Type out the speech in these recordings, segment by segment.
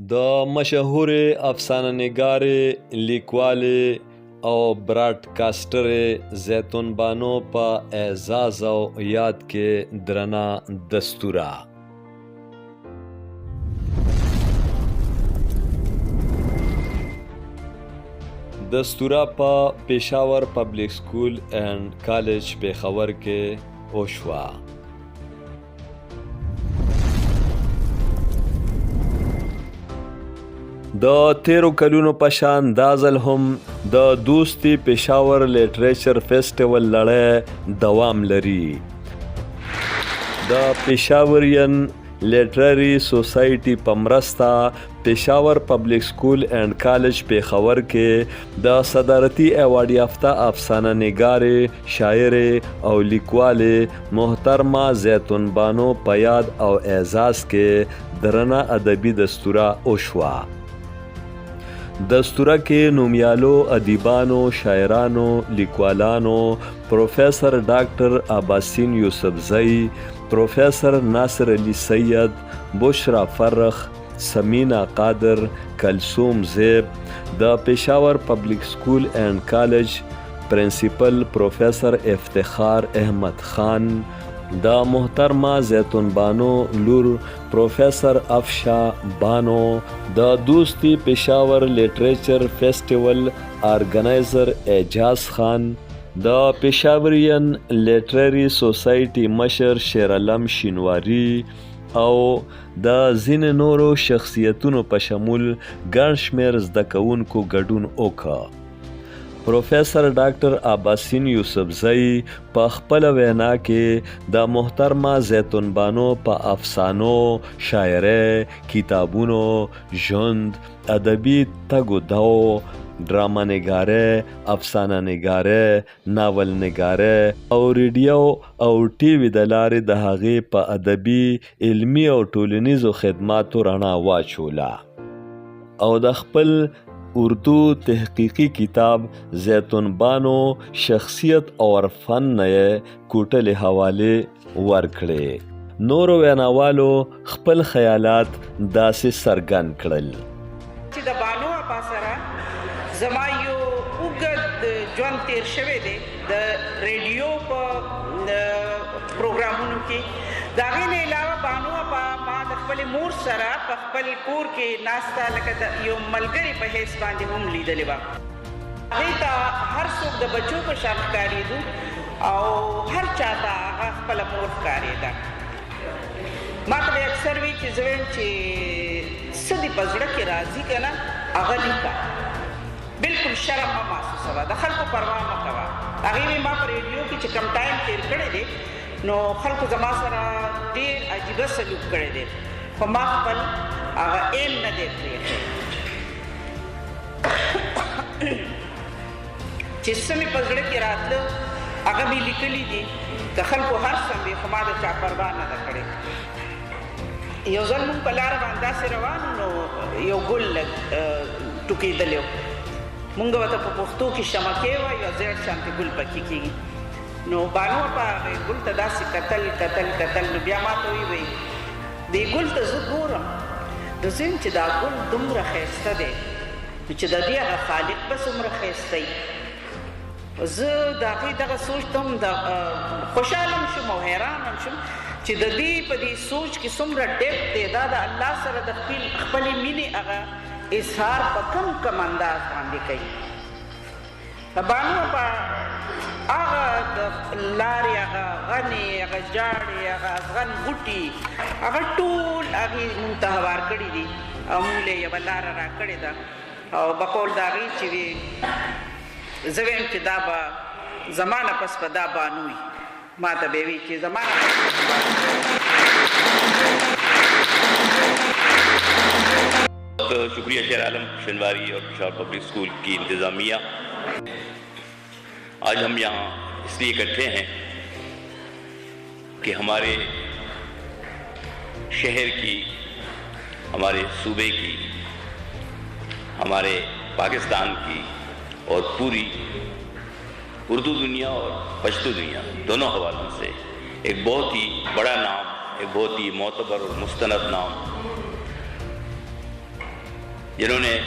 د مشهورې افسانه نګارې، لیکوالې او براډکاسټرې زیتون بانو په اعزاز او یاد کې درنه دستوره. دستوره په Peshawar public school and college Peshawar کې وشوه. د تیرو کلونو په شان دا ځل هم د دوستي پېښور لټریچر فیسټیول لړۍ دوام لري. د پېښورین لټرري سوسایټي په مرسته Peshawar public school and college Peshawar کې د صدارتي ایوارډ یافته افسانه نګارې، شاعرې او لیکوالې محترمه زیتون بانو په یاد او اعزاز کې درنه ادبي دستوره وشوه. دستوره کې نومیالو ادیبانو، شاعرانو، لیکوالانو professor doctor Abasin Yousafzai, professor Nasir Ali Syed, Bushra Farrukh, Samina Qadir, Kulsoom Zeb, د Peshawar public school and college principal professor Iftikhar Ahmad Khan, د محترمه زیتون بانو لور پروفیسر افشا بانو، د Dosti Peshawar literature festival organiser Ijaz Khan, د پېښورین لټرري سوسایټي مشر شیرعالم شینواري او د ځینې نورو شخصیتونو په شمول ګڼ شمېر زده کوونکو ګډون وکړ. پروفیسر ډاکټر عباسین یوسفزئی په خپله وینا کې د محترمه زیتون بانو په افسانو، شاعرۍ، کتابونو، ژوند، ادبي تګ و دو، ډرامه نګارۍ، افسانه نګارۍ، ناول نګارۍ او ریډیو او ټي وي د لارې د هغې په ادبي، علمي او ټولنیزو خدماتو رڼا واچوله او د خپل اردو تحقیقی کتاب زیتون بانو شخصیت اور فن نه کوټلې حوالې ورکړې. نورو ویناوالو خپل خیالات داسې څرګند کړل چې د بانو اپا سره زما یو اوږد ژوند تیر شوی دی د ریډیو په پروګرامونو کې. د هغې نه علاوه بانو اپا ما د خپلې مور سره په خپل کور کې ناسته لکه د یو ملګري په حیث باندې هم لیدلې وه. هغې ته هر څوک د بچو په شان ښکارېدو او هر چا ته هغه خپله مور ښکارېده. ما ته به اکثر وي چې زه ویم چې څه دې په زړه کې راځي که نه هغه لیکه، بلکل شرم مه محسوسوه، د خلکو پروا مه کوه. هغې مې ما په ریډیو کې چې کم ټایم تېر کړی دی نو خلکو زما سره ډېر عجیبه سلوک کړی دی، خو ما خپل هغه عین نه دی پرېښی چې څه مې په زړه کې راتله هغه مې لیکلي دي. د خلکو هر څه مې خو ما د چا پروا نه ده کړې. یو ځل مونږ په لاره باندې داسې روان نو یو ګل ټوکېدلی و، مونږ ورته په پښتو کې شمکې وایو، زیړ شانتې ګل پکې کېږي. نو بانو په هغې ګل ته داسې کتل نو بیا ما ته وویل دې ګل ته زه ګورم نو زه یم چې دا ګل دومره ښایسته دی نو چې د دې هغه خالق به څومره ښایسته وي. زه د هغې دغه سوچ ته هم خوشحاله هم شوم او حیران هم شوم چې د دې په دې سوچ کې څومره ډیپت دی. دا د الله سره د خپلې مینې هغه اظهار په کم انداز باندې کوي. بانو په هغه د لارې هغه غنې، هغه جاړې، هغه ازغن بوټي، هغه ټول هغې مونږ ته هوار کړي دي او مونږ له یوه لاره را کړې ده. او بقول د هغې چې وي زه ویم چې دا به زما نه پس به دا بانو وي. ما ته به یې وي چې زما نه پس شکریہ شیرعالم شینواری اور پېښور پبلک اسکول کی انتظامیہ. آج ہم یہاں اس لیے اکٹھے ہیں کہ ہمارے شہر کی، ہمارے صوبے کی، ہمارے پاکستان کی اور پوری اردو دنیا اور پشتو دنیا دونوں حوالوں سے ایک بہت ہی بڑا نام، ایک بہت ہی معتبر اور مستند نام جنہوں نے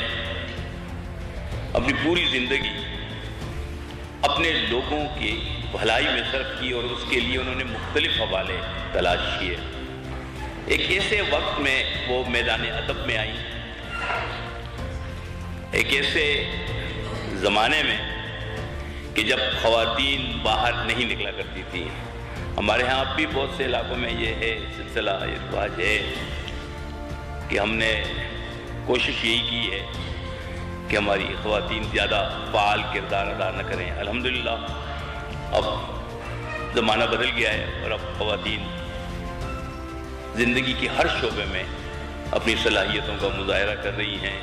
اپنی پوری زندگی اپنے لوگوں کی بھلائی میں صرف کی اور اس کے لیے انہوں نے مختلف حوالے تلاش کیے۔ ایک ایسے وقت میں وہ میدان ادب میں آئیں، ایک ایسے زمانے میں کہ جب خواتین باہر نہیں نکلا کرتی تھیں۔ ہمارے ہاں اب بھی بہت سے علاقوں میں یہ ہے سلسلہ، یہ رواج ہے کہ ہم نے کوشش یہی کی ہے کہ ہماری خواتین زیادہ فعال کردار ادا نہ کریں۔ الحمدللہ اب زمانہ بدل گیا ہے اور اب خواتین زندگی کے ہر شعبے میں اپنی صلاحیتوں کا مظاہرہ کر رہی ہیں،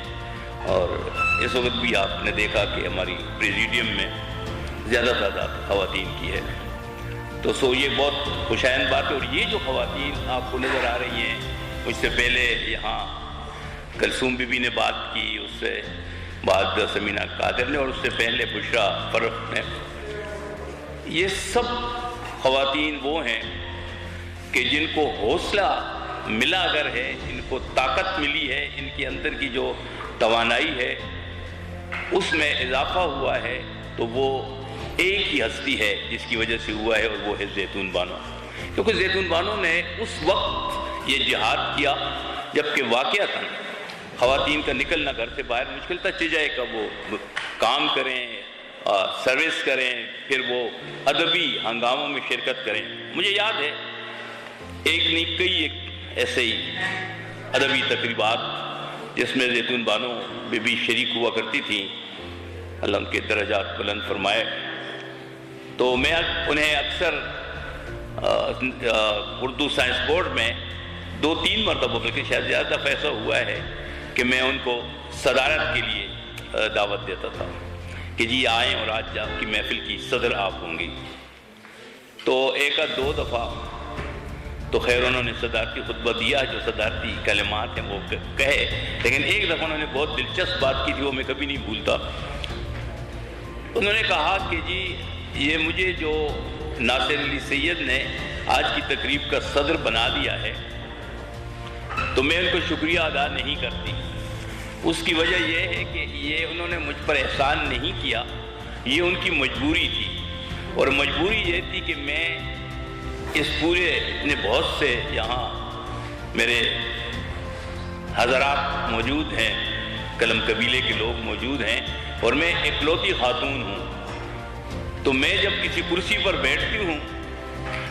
اور اس وقت بھی آپ نے دیکھا کہ ہماری پریزیڈیم میں زیادہ تعداد خواتین کی ہے۔ تو یہ بہت خوشائند بات ہے۔ اور یہ جو خواتین آپ کو نظر آ رہی ہیں، مجھ سے پہلے یہاں کلثوم بی بی نے بات کی، اس سے بعد سمینہ قادر نے، اور اس سے پہلے بشرا فرق نے، یہ سب خواتین وہ ہیں کہ جن کو حوصلہ ملا اگر ہے، ان کو طاقت ملی ہے، ان کے اندر کی جو توانائی ہے اس میں اضافہ ہوا ہے، تو وہ ایک ہی ہستی ہے جس کی وجہ سے ہوا ہے، اور وہ ہے زیتون بانو۔ کیونکہ زیتون بانو نے اس وقت یہ جہاد کیا جبکہ واقعتاً خواتین کا نکلنا گھر سے باہر مشکل تھا، چجائے کا وہ کام کریں، سروس کریں، پھر وہ ادبی ہنگاموں میں شرکت کریں۔ مجھے یاد ہے ایک نہیں کئی ایسے ہی ادبی تقریبات جس میں زیتون بانو بی بی شریک ہوا کرتی تھیں، اللہ ان کے درجات بلند فرمائے۔ تو میں انہیں اکثر اردو سائنس بورڈ میں 2-3 مرتبہ بلکہ شاید زیادہ دفعہ ایسا ہوا ہے کہ میں ان کو صدارت کے لیے دعوت دیتا تھا کہ جی آئیں اور آج آپ کی محفل کی صدر آپ ہوں گی۔ تو 1-2 دفعہ تو خیر انہوں نے صدارتی خطبہ دیا، جو صدارتی کلمات ہیں وہ کہے، لیکن ایک دفعہ انہوں نے بہت دلچسپ بات کی تھی، وہ میں کبھی نہیں بھولتا۔ انہوں نے کہا کہ جی یہ مجھے جو ناصر علی سید نے آج کی تقریب کا صدر بنا دیا ہے تو میں ان کو شکریہ ادا نہیں کرتی۔ اس کی وجہ یہ ہے کہ یہ انہوں نے مجھ پر احسان نہیں کیا، یہ ان کی مجبوری تھی، اور مجبوری یہ تھی کہ میں اس پورے اتنے بہت سے یہاں میرے حضرات موجود ہیں، قلم قبیلے کے لوگ موجود ہیں، اور میں اکلوتی خاتون ہوں، تو میں جب کسی کرسی پر بیٹھتی ہوں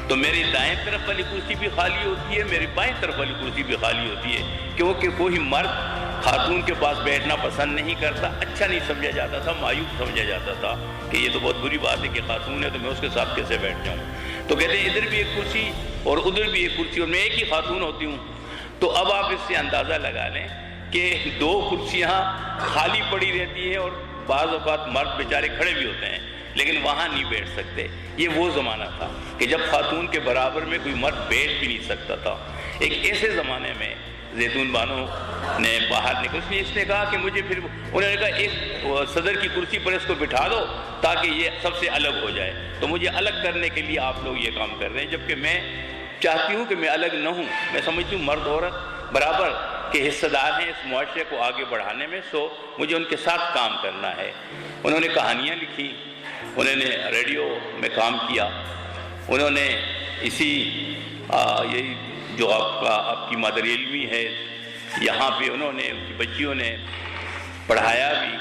تو میری دائیں طرف والی کرسی بھی خالی ہوتی ہے، میری بائیں طرف والی کرسی بھی خالی ہوتی ہے، کیونکہ کوئی مرد خاتون کے پاس بیٹھنا پسند نہیں کرتا، اچھا نہیں سمجھا جاتا تھا، مایوس سمجھا جاتا تھا کہ یہ تو بہت بری بات ہے کہ خاتون ہے تو میں اس کے ساتھ کیسے بیٹھ جاؤں۔ تو کہتے ہیں ادھر بھی ایک کرسی اور ادھر بھی ایک کرسی، اور میں ایک ہی خاتون ہوتی ہوں۔ تو اب آپ اس سے اندازہ لگا لیں کہ 2 کرسیاں خالی پڑی رہتی ہیں، اور بعض اوقات مرد بیچارے کھڑے بھی ہوتے ہیں لیکن وہاں نہیں بیٹھ سکتے۔ یہ وہ زمانہ تھا کہ جب خاتون کے برابر میں کوئی مرد بیٹھ بھی نہیں سکتا تھا۔ ایک ایسے زمانے میں زیتون بانو نے باہر نکل، اس نے کہا کہ مجھے پھر انہوں نے کہا ایک صدر کی کرسی پر اس کو بٹھا دو تاکہ یہ سب سے الگ ہو جائے، تو مجھے الگ کرنے کے لیے آپ لوگ یہ کام کر رہے ہیں، جبکہ میں چاہتی ہوں کہ میں الگ نہ ہوں۔ میں سمجھتی ہوں مرد عورت برابر کے حصہ دار ہیں اس معاشرے کو آگے بڑھانے میں، سو مجھے ان کے ساتھ کام کرنا ہے۔ انہوں نے کہانیاں لکھی، انہوں نے ریڈیو میں کام کیا، انہوں نے اسی یہی جو آپ کی مادر علمی ہے یہاں پہ انہوں نے ان کی بچیوں نے پڑھایا بھی،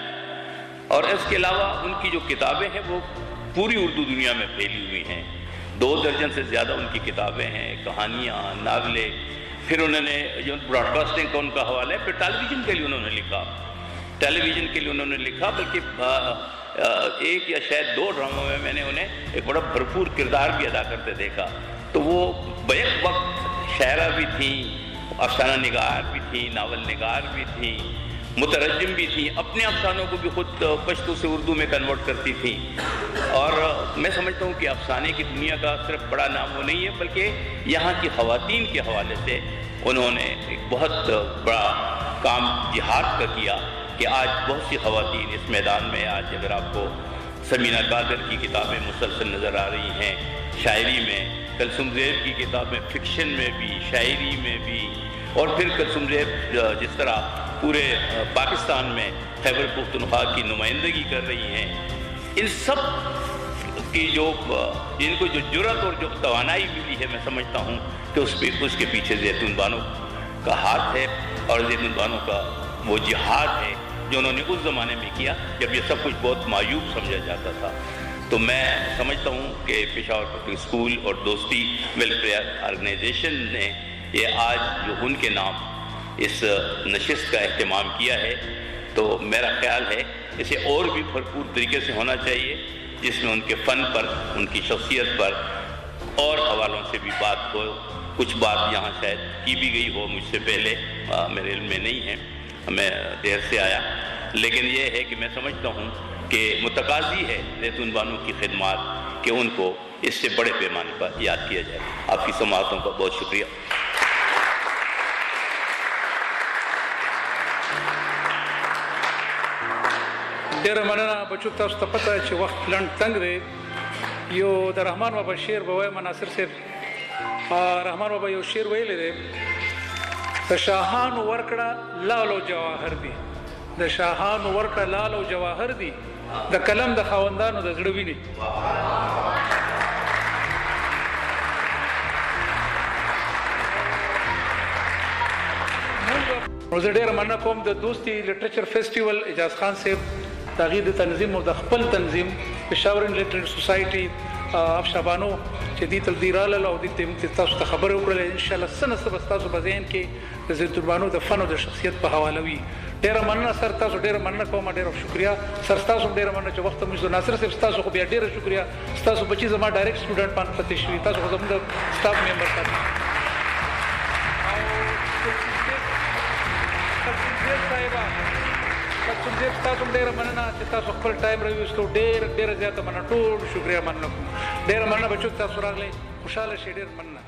اور اس کے علاوہ ان کی جو کتابیں ہیں وہ پوری اردو دنیا میں پھیلی ہوئی ہیں۔ 2 درجن سے زیادہ ان کی کتابیں ہیں، کہانیاں، ناولیں۔ پھر انہوں نے جو براڈ کاسٹنگ کا ان کا حوالہ ہے، پھر ٹیلی ویژن کے لیے انہوں نے لکھا، ٹیلی ویژن کے لیے انہوں نے لکھا، بلکہ 1 یا شاید 2 ڈراموں میں نے انہیں ایک بڑا بھرپور کردار بھی ادا کرتے دیکھا۔ تو وہ بیک وقت شاعرہ بھی تھیں، افسانہ نگار بھی تھیں، ناول نگار بھی تھیں، مترجم بھی تھیں، اپنے افسانوں کو بھی خود پشتو سے اردو میں کنورٹ کرتی تھیں۔ اور میں سمجھتا ہوں کہ افسانے کی دنیا کا صرف بڑا نام وہ نہیں ہے، بلکہ یہاں کی خواتین کے حوالے سے انہوں نے ایک بہت بڑا کام جہاد کا کیا کہ آج بہت سی خواتین اس میدان میں، آج اگر آپ کو سمینہ قادر کی کتابیں مسلسل نظر آ رہی ہیں، شاعری میں کلثوم زیب کی کتابیں، فکشن میں بھی، شاعری میں بھی، اور پھر کلثوم زیب جس طرح پورے پاکستان میں خیبر پختونخوا کی نمائندگی کر رہی ہیں، ان سب کی جن کو جو جرأت اور جو توانائی ملی ہے، میں سمجھتا ہوں کہ اس کے پیچھے زیتون بانو کا ہاتھ ہے، اور زیتون بانو کا وہ جہاد ہے جو انہوں نے اس زمانے میں کیا جب یہ سب کچھ بہت معیوب سمجھا جاتا تھا۔ تو میں سمجھتا ہوں کہ پشاور پبلک اسکول اور دوستی ویلفیئر آرگنائزیشن نے یہ آج جو ان کے نام اس نشست کا اہتمام کیا ہے، تو میرا خیال ہے اسے اور بھی بھرپور طریقے سے ہونا چاہیے، جس میں ان کے فن پر، ان کی شخصیت پر اور حوالوں سے بھی بات ہو۔ کچھ بات یہاں شاید کی بھی گئی ہو مجھ سے پہلے، میرے علم میں نہیں ہے، میں دیر سے آیا، لیکن یہ ہے کہ میں سمجھتا ہوں کہ متقاضی ہے زیتون بانو کی خدمات کہ ان کو اس سے بڑے پیمانے پر یاد کیا جائے۔ آپ کی سماعتوں کا بہت شکریہ۔ ډیره مننه بچو، تاسو ته پته چې وخت لنډ تنګ دی. یو د رحمان بابا شعر به وایم ناصر صاحب. رحمان بابا یو شعر ویلی دی، د شاهانو ورکړه لال او جواهر دي، د شاهانو ورکړه لال او جواهر دي، د قلم د خاوندانو د زړه ویني. نو زه ډېره مننه کوم د دوستي لټریچر فیسټیول اجاز خان صاحب د هغې د تنظیم او د خپل تنظیم پېښور لټریچر سوسایټي افشا بانو چې دې ته دوی رالل او دې ته تاسو ته خبرې وکړلې. انشاءالله څه نه څه به ستاسو په ذهن کې د زیتون بانو د فن او د شخصیت په حواله وي. ډېره مننه سر، تاسو ډېره مننه کوم، ډېره شکریه سر، ستاسو هم ډېره مننه چې وخت موږ ناصر صاحب ستاسو خو بیا ډېره شکریه، ستاسو بچي زما ډایرکټ سټوډنټ باندې پاتې شوي، تاسو خو زموږ د سټاف ممبر پاتې تاسو ډېره مننه چې تاسو خپل ټایم راویستو، ډېره زیاته مننه، ټول شکریه مننه کوم. ډېره مننه بچو تاسو راغلی، خوشحاله شئ، ډېره مننه.